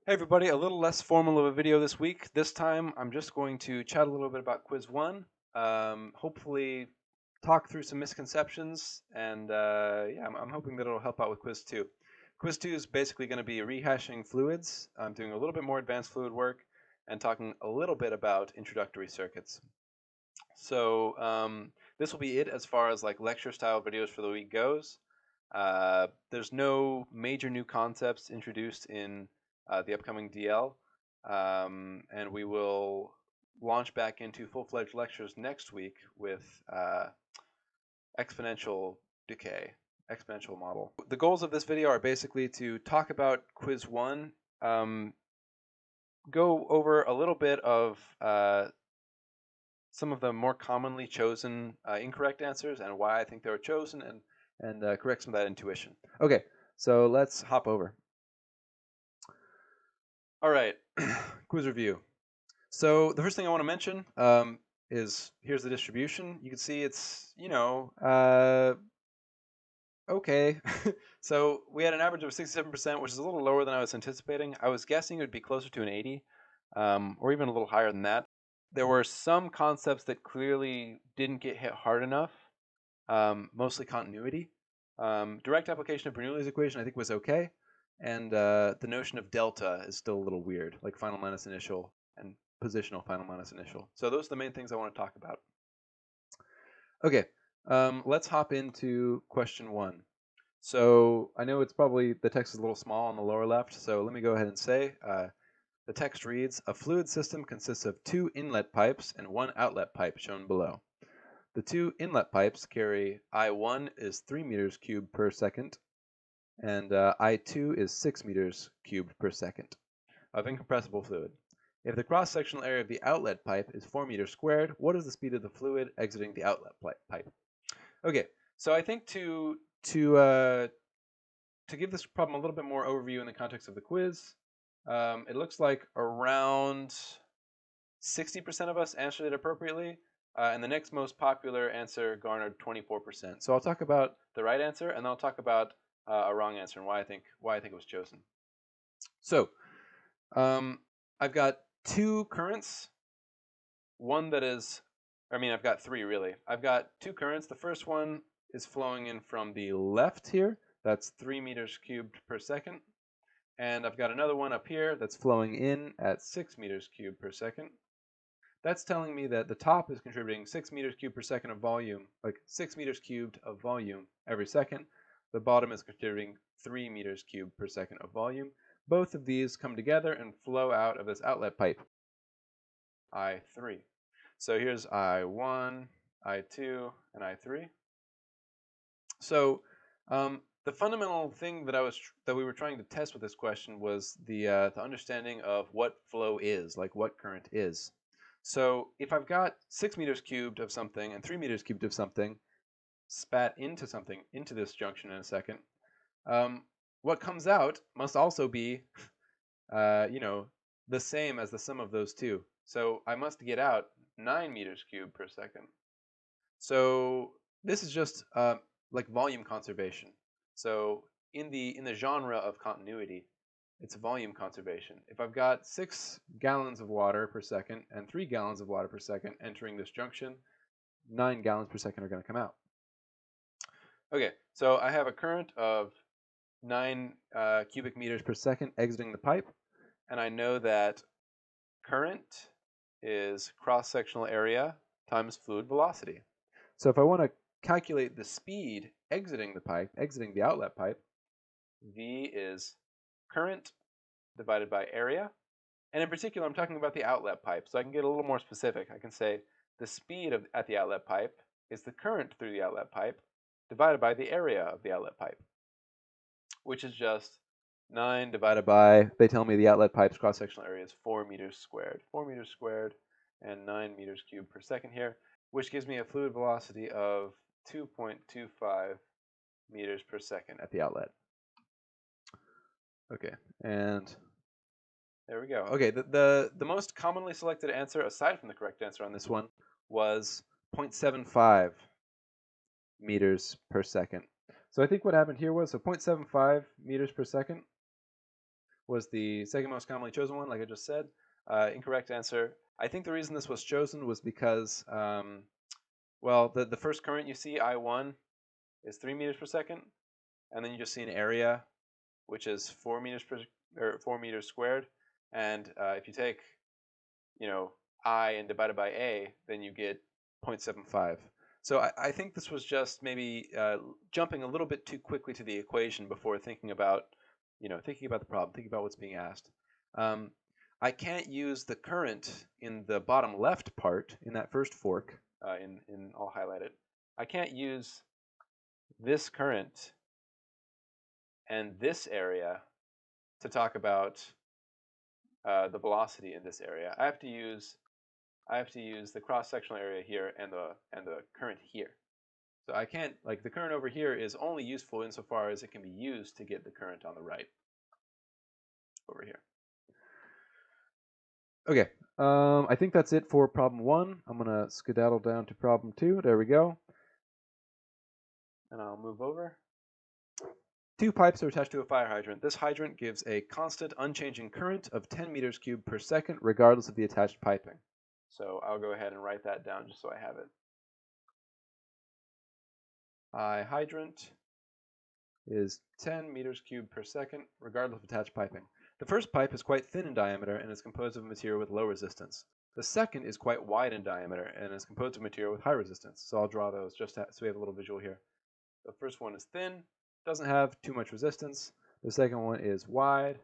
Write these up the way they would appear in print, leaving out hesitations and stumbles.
Hey everybody, a little less formal of a video this week. This time I'm just going to chat a little bit about Quiz 1, hopefully talk through some misconceptions, and yeah, I'm hoping that it'll help out with Quiz 2. Quiz 2 is basically going to be rehashing fluids. I'm doing a little bit more advanced fluid work and talking a little bit about introductory circuits. So this will be it as far as like lecture style videos for the week goes. There's no major new concepts introduced in the upcoming DL, and we will launch back into full-fledged lectures next week with exponential decay, exponential model. The goals of this video are basically to talk about Quiz 1, go over a little bit of some of the more commonly chosen incorrect answers and why I think they were chosen, and correct some of that intuition. Okay, so let's hop over. All right, quiz review. So the first thing I want to mention is here's the distribution. You can see it's, okay. So we had an average of 67%, which is a little lower than I was anticipating. I was guessing it would be closer to an 80, or even a little higher than that. There were some concepts that clearly didn't get hit hard enough, mostly continuity. Direct application of Bernoulli's equation I think was okay, and the notion of delta is still a little weird, like final minus initial and positional final minus initial. So those are the main things I want to talk about. Okay, let's hop into question 1. So I know it's probably, the text is a little small on the lower left, so let me go ahead and say, the text reads, a fluid system consists of 2 inlet pipes and 1 outlet pipe shown below. The 2 inlet pipes carry I1 is 3 meters cubed per second, and I2 is 6 meters cubed per second of incompressible fluid. If the cross-sectional area of the outlet pipe is 4 meters squared, what is the speed of the fluid exiting the outlet pipe? Okay, so I think to give this problem a little bit more overview in the context of the quiz, it looks like around 60% of us answered it appropriately, and the next most popular answer garnered 24%. So I'll talk about the right answer, and then I'll talk about a wrong answer and why I think it was chosen. So I've got 2 currents. One that is, I've got 3 really. I've got 2 currents. The first one is flowing in from the left here. That's 3 meters cubed per second. And I've got another one up here that's flowing in at 6 meters cubed per second. That's telling me that the top is contributing 6 meters cubed per second of volume, like 6 meters cubed of volume every second. The bottom is contributing 3 meters cubed per second of volume. Both of these come together and flow out of this outlet pipe, I3. So here's I1, I2, and I3. So the fundamental thing that we were trying to test with this question was the understanding of what flow is, like what current is. So if I've got 6 meters cubed of something and 3 meters cubed of something spat into something, into this junction in a second, what comes out must also be, the same as the sum of those two. So I must get out 9 meters cubed per second. So this is just like volume conservation. So in the genre of continuity, it's volume conservation. If I've got 6 gallons of water per second and 3 gallons of water per second entering this junction, 9 gallons per second are going to come out. Okay, so I have a current of 9 cubic meters per second exiting the pipe, and I know that current is cross-sectional area times fluid velocity. So if I want to calculate the speed exiting the pipe, exiting the outlet pipe, V is current divided by area. And in particular, I'm talking about the outlet pipe, so I can get a little more specific. I can say the speed at the outlet pipe is the current through the outlet pipe divided by the area of the outlet pipe, which is just 9 divided by, they tell me the outlet pipe's cross-sectional area is 4 meters squared. 4 meters squared and 9 meters cubed per second here, which gives me a fluid velocity of 2.25 meters per second at the outlet. Okay, and there we go. Okay, the most commonly selected answer, aside from the correct answer on this one, was 0.75 meters per second. So I think what happened here was, so 0.75 meters per second was the second most commonly chosen one, like I just said. Incorrect answer. I think the reason this was chosen was because, well, the first current you see, I1, is 3 meters per second, and then you just see an area, which is 4 meters per or 4 meters squared. And if you take, I and divide it by A, then you get 0.75. So I think this was just maybe jumping a little bit too quickly to the equation before thinking about, thinking about the problem, thinking about what's being asked. I can't use the current in the bottom left part in that first fork. I'll highlight it. I can't use this current and this area to talk about the velocity in this area. I have to use the cross-sectional area here and the current here. So I can't, like, the current over here is only useful insofar as it can be used to get the current on the right over here. Okay, I think that's it for problem 1. I'm going to skedaddle down to problem 2. There we go. And I'll move over. 2 pipes are attached to a fire hydrant. This hydrant gives a constant, unchanging current of 10 meters cubed per second, regardless of the attached piping. So I'll go ahead and write that down just so I have it. I hydrant is 10 meters cubed per second, regardless of attached piping. The first pipe is quite thin in diameter and is composed of material with low resistance. The second is quite wide in diameter and is composed of material with high resistance. So I'll draw those just so we have a little visual here. The first one is thin, doesn't have too much resistance. The second one is wide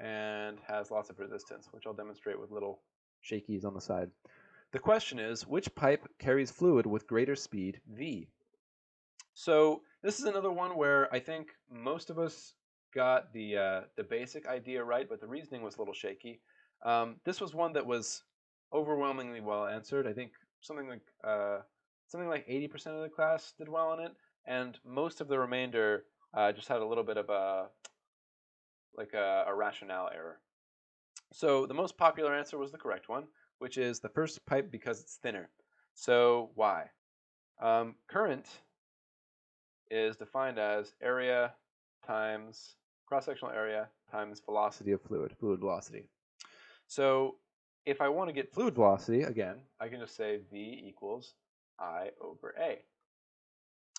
and has lots of resistance, which I'll demonstrate with little shakies on the side. The question is, which pipe carries fluid with greater speed, V? So this is another one where I think most of us got the basic idea right, but the reasoning was a little shaky. This was one that was overwhelmingly well answered. I think something like 80% of the class did well on it, and most of the remainder just had a little bit of a rationale error. So the most popular answer was the correct one, which is the first pipe because it's thinner. So why? Current is defined as area times cross-sectional area times velocity of fluid velocity. So if I want to get fluid velocity, again, I can just say V equals I over A.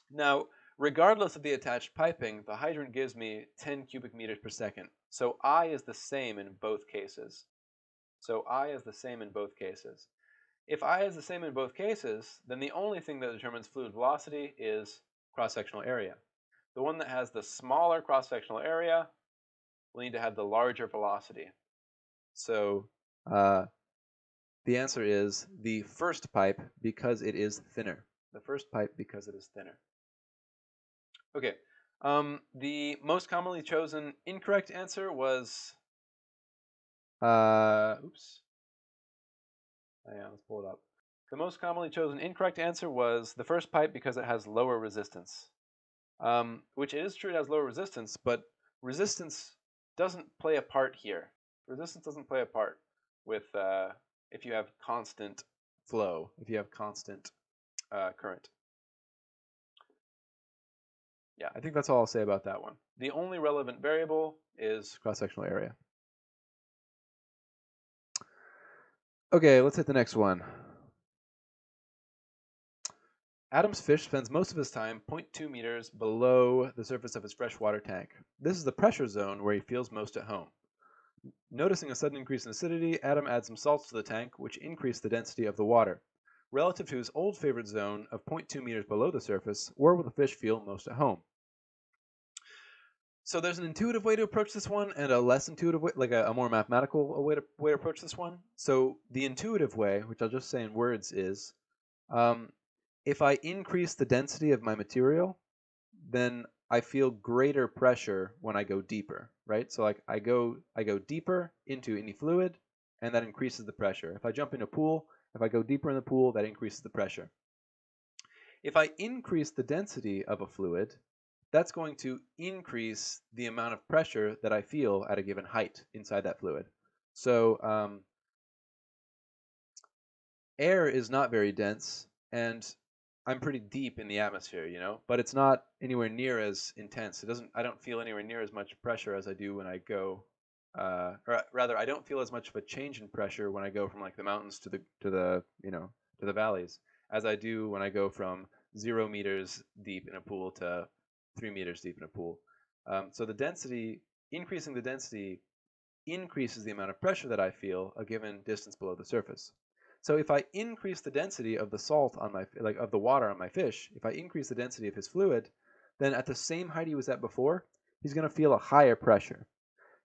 Now, regardless of the attached piping, the hydrant gives me 10 cubic meters per second. So I is the same in both cases. If I is the same in both cases, then the only thing that determines fluid velocity is cross-sectional area. The one that has the smaller cross-sectional area will need to have the larger velocity. So the answer is the first pipe because it is thinner. Okay. The most commonly chosen incorrect answer was oops. Yeah, let's pull it up. The most commonly chosen incorrect answer was the first pipe because it has lower resistance. Which it is true it has lower resistance, but resistance doesn't play a part here. Resistance doesn't play a part with if you have constant flow, if you have constant current. Yeah, I think that's all I'll say about that one. The only relevant variable is cross-sectional area. Okay, let's hit the next one. Adam's fish spends most of his time 0.2 meters below the surface of his freshwater tank. This is the pressure zone where he feels most at home. Noticing a sudden increase in acidity, Adam adds some salts to the tank, which increase the density of the water. Relative to his old favorite zone of 0.2 meters below the surface, where will the fish feel most at home? So there's an intuitive way to approach this one and a less intuitive way, like a more mathematical way to approach this one. So the intuitive way, which I'll just say in words, is if I increase the density of my material, then I feel greater pressure when I go deeper, right? So like I go deeper into any fluid, and that increases the pressure. If I jump in a pool, if I go deeper in the pool, that increases the pressure. If I increase the density of a fluid, that's going to increase the amount of pressure that I feel at a given height inside that fluid. So air is not very dense, and I'm pretty deep in the atmosphere, but it's not anywhere near as intense. I don't feel anywhere near as much pressure as I do when I go or rather, I don't feel as much of a change in pressure when I go from like the mountains to the valleys as I do when I go from 0 meters deep in a pool to 3 meters deep in a pool. So increasing the density increases the amount of pressure that I feel a given distance below the surface. So if I increase the density of the salt on of the water on my fish, if I increase the density of his fluid, then at the same height he was at before, he's going to feel a higher pressure.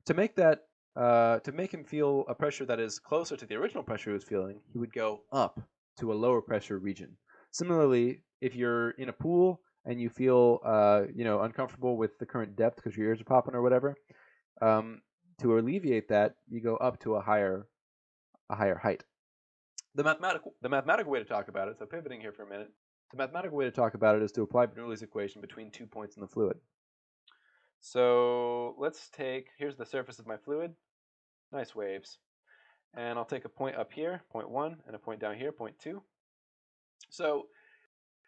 To make him feel a pressure that is closer to the original pressure he was feeling, he would go up to a lower pressure region. Similarly, if you're in a pool and you feel uncomfortable with the current depth because your ears are popping or whatever, to alleviate that, you go up to a higher height. The mathematical way to talk about it, so pivoting here for a minute, the mathematical way to talk about it is to apply Bernoulli's equation between 2 points in the fluid. So let's take, here's the surface of my fluid, nice waves, and I'll take a point up here, point 1, and a point down here, point 2. So,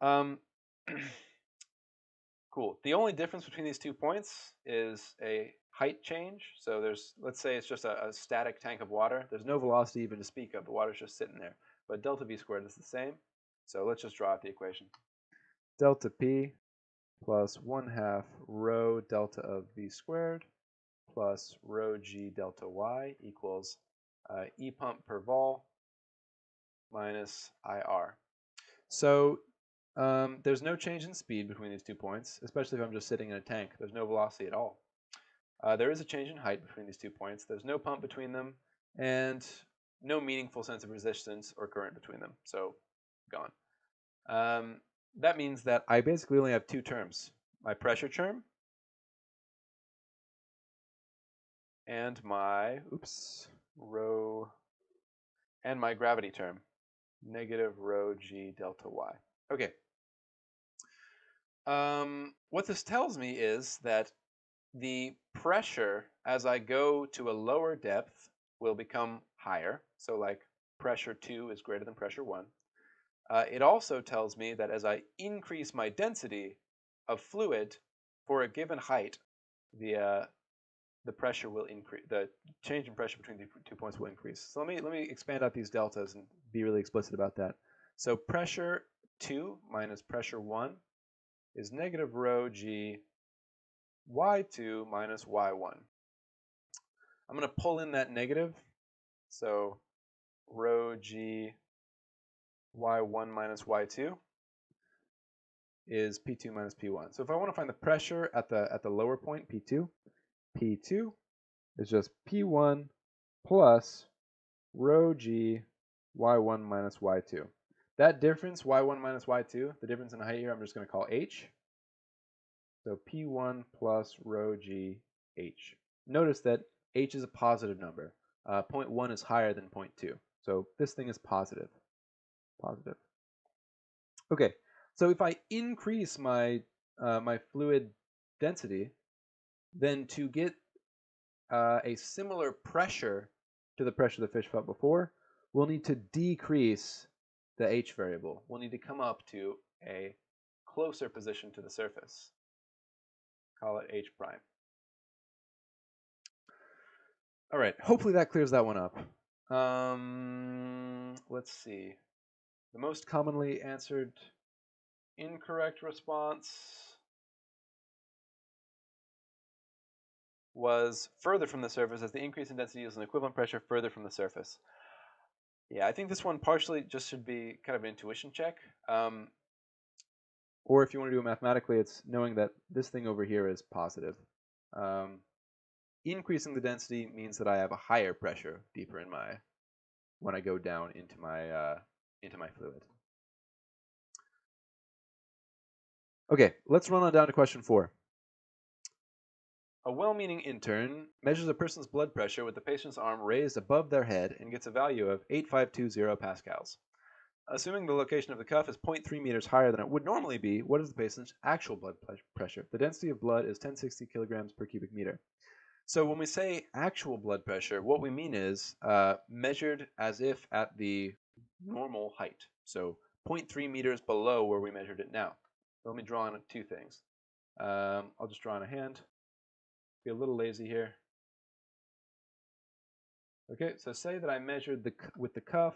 cool. The only difference between these 2 points is a height change. So let's say it's just a static tank of water. There's no velocity even to speak of. The water's just sitting there. But delta V squared is the same. So let's just draw out the equation. Delta P plus 1/2 rho delta of V squared plus rho G delta Y equals E pump per vol minus IR. So there's no change in speed between these 2 points, especially if I'm just sitting in a tank. There's no velocity at all. There is a change in height between these 2 points. There's no pump between them, and no meaningful sense of resistance or current between them. So, gone. That means that I basically only have 2 terms. My pressure term and my, and my gravity term, negative rho G delta Y. Okay. What this tells me is that the pressure as I go to a lower depth will become higher. So like pressure 2 is greater than pressure 1. It also tells me that as I increase my density of fluid for a given height, the pressure will increase. The change in pressure between the 2 points will increase. So let me expand out these deltas and be really explicit about that. So pressure 2 minus pressure 1 is negative rho G y2 minus y1. I'm going to pull in that negative. So rho G y1 minus y2 is P2 minus P1. So if I want to find the pressure at the lower point, P2 is just P1 plus rho G y1 minus y2. That difference, y1 minus y2, the difference in height here, I'm just going to call h. So P1 plus rho G h. Notice that h is a positive number. 0.1 is higher than 0.2. So this thing is positive. Positive. Okay, so if I increase my my fluid density, then to get a similar pressure to the pressure the fish felt before, we'll need to decrease the h variable. We'll need to come up to a closer position to the surface. Call it h prime. All right, hopefully that clears that one up. Let's see. The most commonly answered incorrect response was further from the surface, as the increase in density yields an equivalent pressure further from the surface. Yeah, I think this one partially just should be kind of an intuition check. Or if you want to do it mathematically, it's knowing that this thing over here is positive. Increasing the density means that I have a higher pressure deeper in when I go down into my fluid. Okay, let's run on down to question 4. A well-meaning intern measures a person's blood pressure with the patient's arm raised above their head and gets a value of 8520 pascals. Assuming the location of the cuff is 0.3 meters higher than it would normally be, what is the patient's actual blood pressure? The density of blood is 1060 kilograms per cubic meter. So when we say actual blood pressure, what we mean is measured as if at the normal height. So 0.3 meters below where we measured it now. So let me draw on 2 things. I'll just draw on a hand. Be a little lazy here. Okay, so say that I measured with the cuff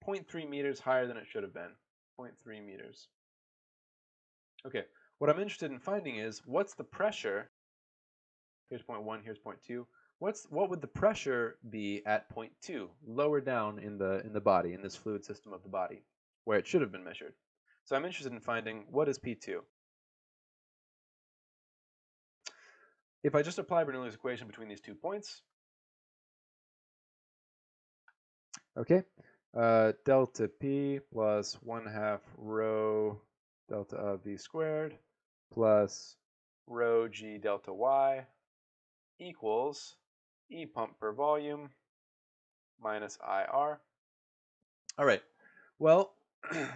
0.3 meters higher than it should have been. 0.3 meters. Okay, what I'm interested in finding is what's the pressure. Here's 0.1, here's 0.2. What would the pressure be at 0.2, lower down in the body, in this fluid system of the body, where it should have been measured? So I'm interested in finding what is P2. If I just apply Bernoulli's equation between these 2 points, okay, delta P plus 1/2 rho delta of V squared plus rho G delta Y equals E pump per volume minus IR. All right, well,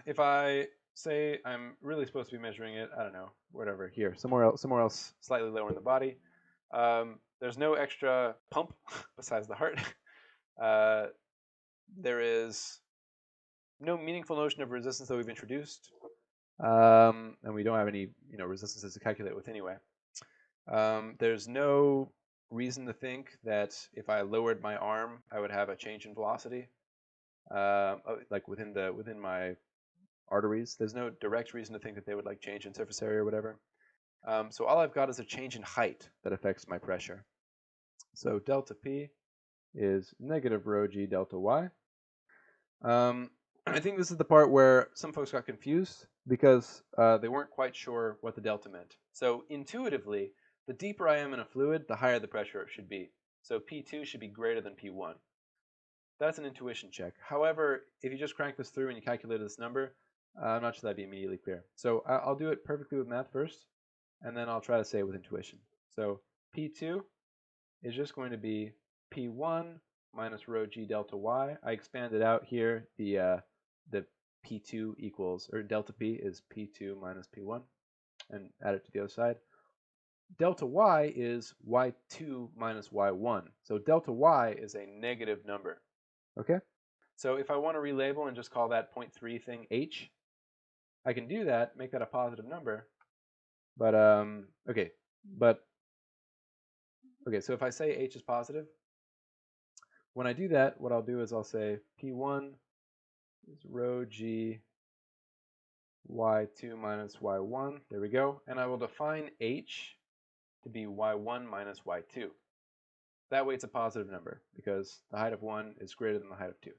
if I say I'm really supposed to be measuring it, I don't know, whatever, here, somewhere else slightly lower in the body, there's no extra pump besides the heart. There is no meaningful notion of resistance that we've introduced, and we don't have any resistances to calculate with anyway. There's no reason to think that if I lowered my arm, I would have a change in velocity, like within my arteries. There's no direct reason to think that they would like change in surface area or whatever. So all I've got is a change in height that affects my pressure. So delta P is negative rho G delta Y. I think this is the part where some folks got confused because they weren't quite sure what the delta meant. So intuitively, the deeper I am in a fluid, the higher the pressure should be. So P2 should be greater than P1. That's an intuition check. However, if you just crank this through and you calculate this number, I'm not sure that'd be immediately clear. So I'll do it perfectly with math first, and then I'll try to say it with intuition. So P2 is just going to be P1 minus rho G delta Y. I expanded out here the P2 equals, or delta P is P2 minus P1, and add it to the other side. Delta Y is Y2 minus Y1. So delta Y is a negative number. Okay? So if I want to relabel and just call that 0.3 thing H, I can do that, make that a positive number. But, okay, so if I say H is positive, when I do that, what I'll do is I'll say P1 is rho G Y2 minus Y1. There we go. And I will define H to be Y1 minus Y2. That way it's a positive number because the height of 1 is greater than the height of 2.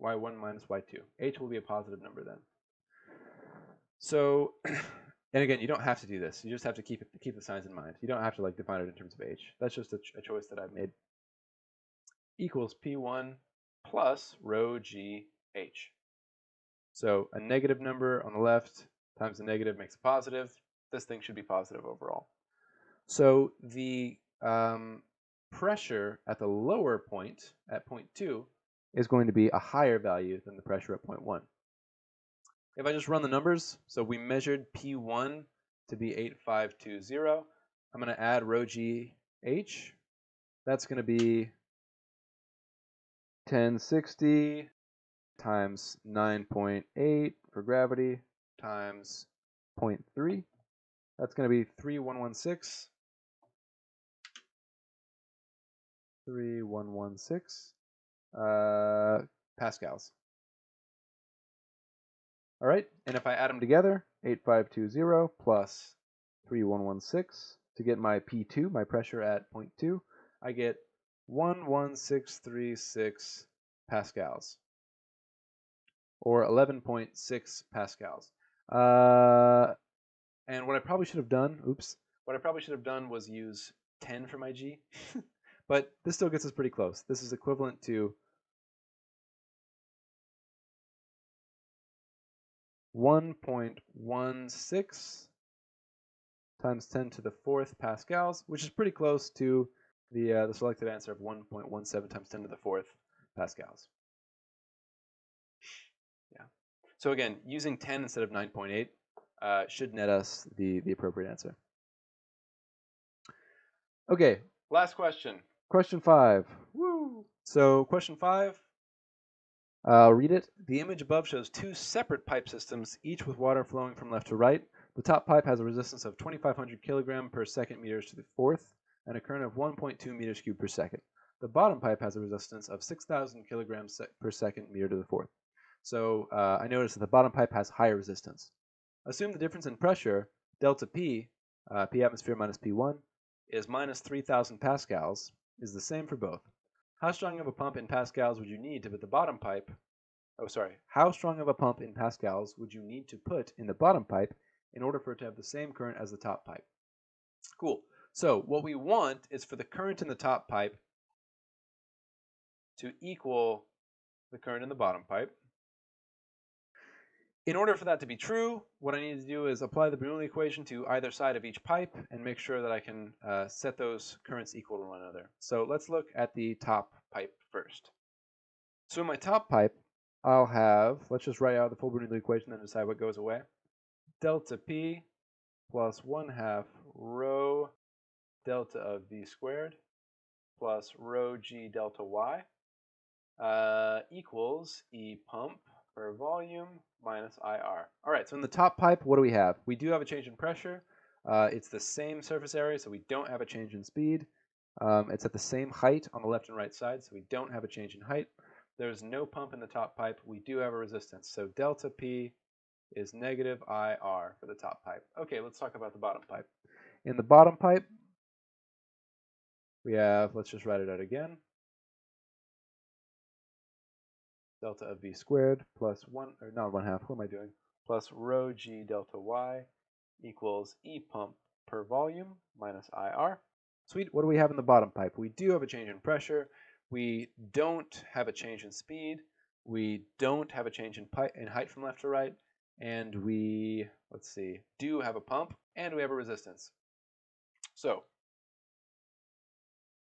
Y1 minus Y2. H will be a positive number then. So, and again, you don't have to do this. You just have to keep the signs in mind. You don't have to like define it in terms of H. That's just a choice that I've made. Equals P1 plus rho G H. So a negative number on the left times a negative makes a positive. This thing should be positive overall. So the pressure at the lower point, at 0.2, is going to be a higher value than the pressure at 0.1. If I just run the numbers, so we measured P1 to be 8520. I'm going to add rho G H. That's going to be 1060 times 9.8 for gravity times 0.3. That's going to be 3116. 3116 pascals. All right, and if I add them together, 8520 plus 3116 to get my P2, my pressure at 0.2, I get 11636 pascals, or 11.6 pascals. And what I probably should have done, was use 10 for my G, but this still gets us pretty close. This is equivalent to 1.16 times 10 to the 4th pascals, which is pretty close to the selected answer of 1.17 times 10 to the 4th pascals. Yeah. So again, using 10 instead of 9.8 should net us the appropriate answer. Okay, last question. Question 5. Woo! So question 5, I'll read it. The image above shows 2 separate pipe systems, each with water flowing from left to right. The top pipe has a resistance of 2,500 kilogram per second meters to the 4th and a current of 1.2 meters cubed per second. the bottom pipe has a resistance of 6,000 kilograms per second meter to the fourth. So I noticed that the bottom pipe has higher resistance. Assume the difference in pressure, delta P, P atmosphere minus P1, is minus 3,000 pascals, is the same for both. How strong of a pump in pascals would you need to put the bottom pipe? How strong of a pump in pascals would you need to put in the bottom pipe in order for it to have the same current as the top pipe? Cool. So what we want is for the current in the top pipe to equal the current in the bottom pipe. In order for that to be true, what I need to do is apply the Bernoulli equation to either side of each pipe and make sure that I can set those currents equal to one another. So let's look at the top pipe first. So in my top pipe, I'll have, let's just write out the full Bernoulli equation and decide what goes away. Delta P plus 1/2 rho delta of V squared plus rho G delta Y equals E pump per volume minus IR. All right, so in the top pipe, what do we have? We do have a change in pressure. It's the same surface area, so we don't have a change in speed. It's at the same height on the left and right side, so we don't have a change in height. There's no pump in the top pipe. We do have a resistance, so delta P is negative IR for the top pipe. Okay, let's talk about the bottom pipe. In the bottom pipe, we have, let's just write it out again. Delta of V squared plus 1/2, what am I doing? Plus rho G delta Y equals E pump per volume minus IR. Sweet, what do we have in the bottom pipe? We do have a change in pressure. We don't have a change in speed. We don't have a change in height from left to right. And we, let's see, do have a pump and we have a resistance. So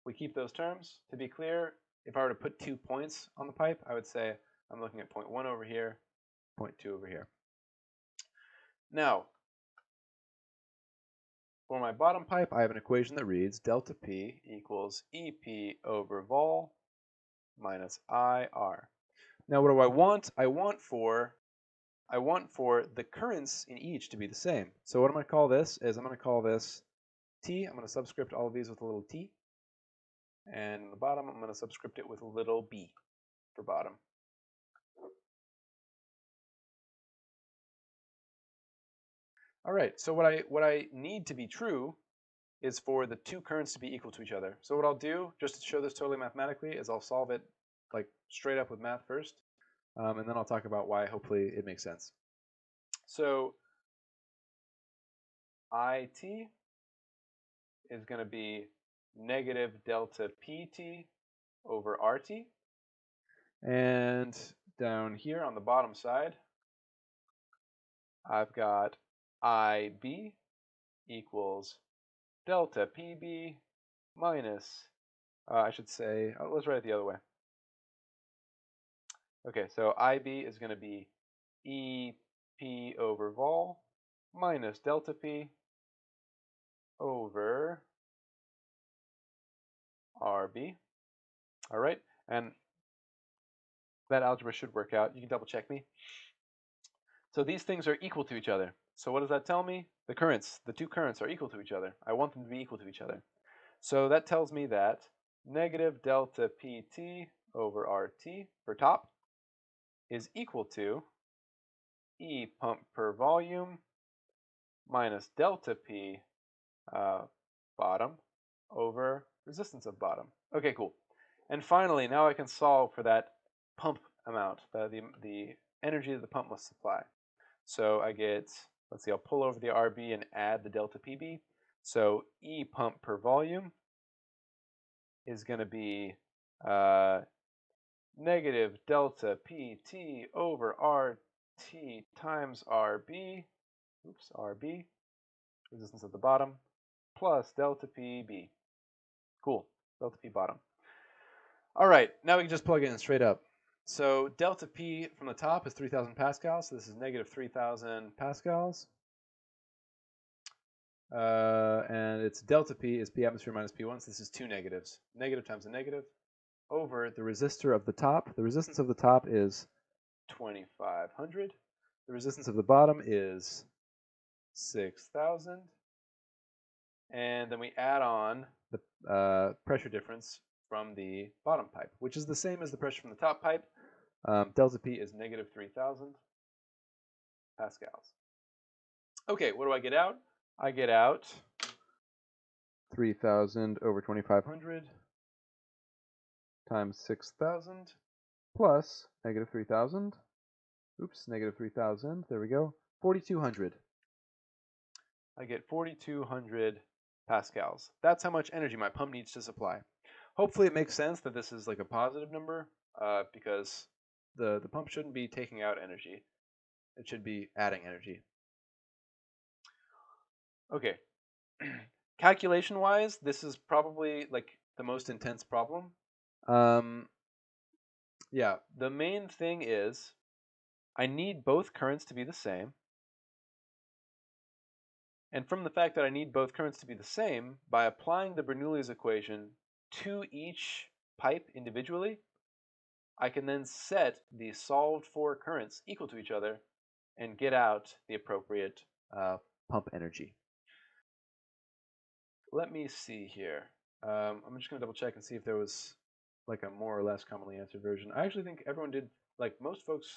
we keep those terms. To be clear, if I were to put 2 points on the pipe, I would say I'm looking at point 1 over here, point 2 over here. Now, for my bottom pipe, I have an equation that reads delta P equals EP over vol minus IR. Now, what do I want? I want for the currents in each to be the same. So what I'm going to call this is I'm going to call this T. I'm going to subscript all of these with a little t. And in the bottom, I'm going to subscript it with a little b for bottom. All right, so what I need to be true is for the two currents to be equal to each other. So what I'll do, just to show this totally mathematically, is I'll solve it like straight up with math first, and then I'll talk about why hopefully it makes sense. So IT is going to be negative delta PT over RT. And down here on the bottom side, I've got IB equals delta PB minus, let's write it the other way. Okay, so IB is going to be EP over vol minus delta P over RB. All right, and that algebra should work out. You can double check me. So these things are equal to each other. So what does that tell me? The two currents are equal to each other. I want them to be equal to each other. So that tells me that negative delta PT over RT for top is equal to E pump per volume minus delta P bottom over resistance of bottom. Okay, cool. And finally, now I can solve for that pump amount, the energy that the pump must supply. So I get, let's see, I'll pull over the RB and add the delta PB. So E pump per volume is going to be negative delta PT over RT times RB, RB, resistance at the bottom, plus delta PB. Cool, delta P bottom. All right, now we can just plug it in straight up. So delta P from the top is 3,000 pascals, so this is negative 3,000 pascals. And its delta P is P atmosphere minus P1, so this is two negatives. Negative times a negative over the resistor of the top. The resistance of the top is 2,500. The resistance of the bottom is 6,000. And then we add on the pressure difference from the bottom pipe, which is the same as the pressure from the top pipe. Delta P is negative 3,000 pascals. Okay, what do I get out? I get out 3,000 over 2,500 times 6,000 plus negative 3,000. Oops, negative 3,000. There we go. 4,200. I get 4,200 pascals. That's how much energy my pump needs to supply. Hopefully it makes sense that this is like a positive number because the pump shouldn't be taking out energy. It should be adding energy. Okay. Calculation-wise, this is probably like the most intense problem. Yeah, the main thing is I need both currents to be the same. And from the fact that I need both currents to be the same, by applying the Bernoulli's equation to each pipe individually, I can then set the solved for currents equal to each other and get out the appropriate pump energy. Let me see here. I'm just going to double check and see if there was like a more or less commonly answered version. I actually think everyone did, like most folks,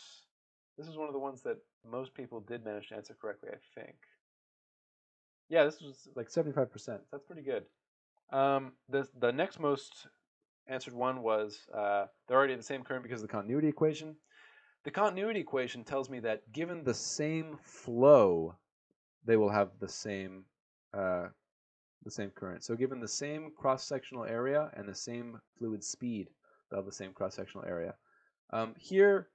this is one of the ones that most people did manage to answer correctly, I think. Yeah, this was like 75%. That's pretty good. The next most answered one was they're already at the same current because of the continuity equation. The continuity equation tells me that given the same flow, they will have the same current. So given the same cross-sectional area and the same fluid speed, they'll have the same cross-sectional area. Here,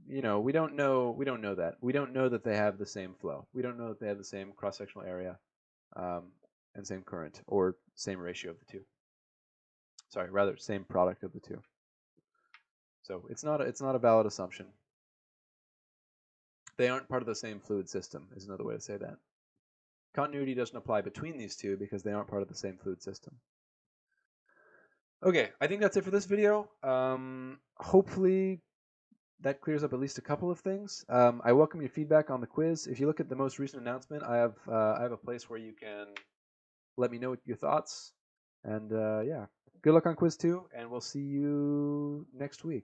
we don't know that. We don't know that they have the same flow. We don't know that they have the same cross-sectional area and same current or same ratio of the two. Sorry, rather same product of the two. So it's not a valid assumption. They aren't part of the same fluid system is another way to say that. Continuity doesn't apply between these two because they aren't part of the same fluid system. Okay, I think that's it for this video. Hopefully that clears up at least a couple of things. I welcome your feedback on the quiz. If you look at the most recent announcement, I have a place where you can let me know your thoughts. And yeah, good luck on quiz 2, and we'll see you next week.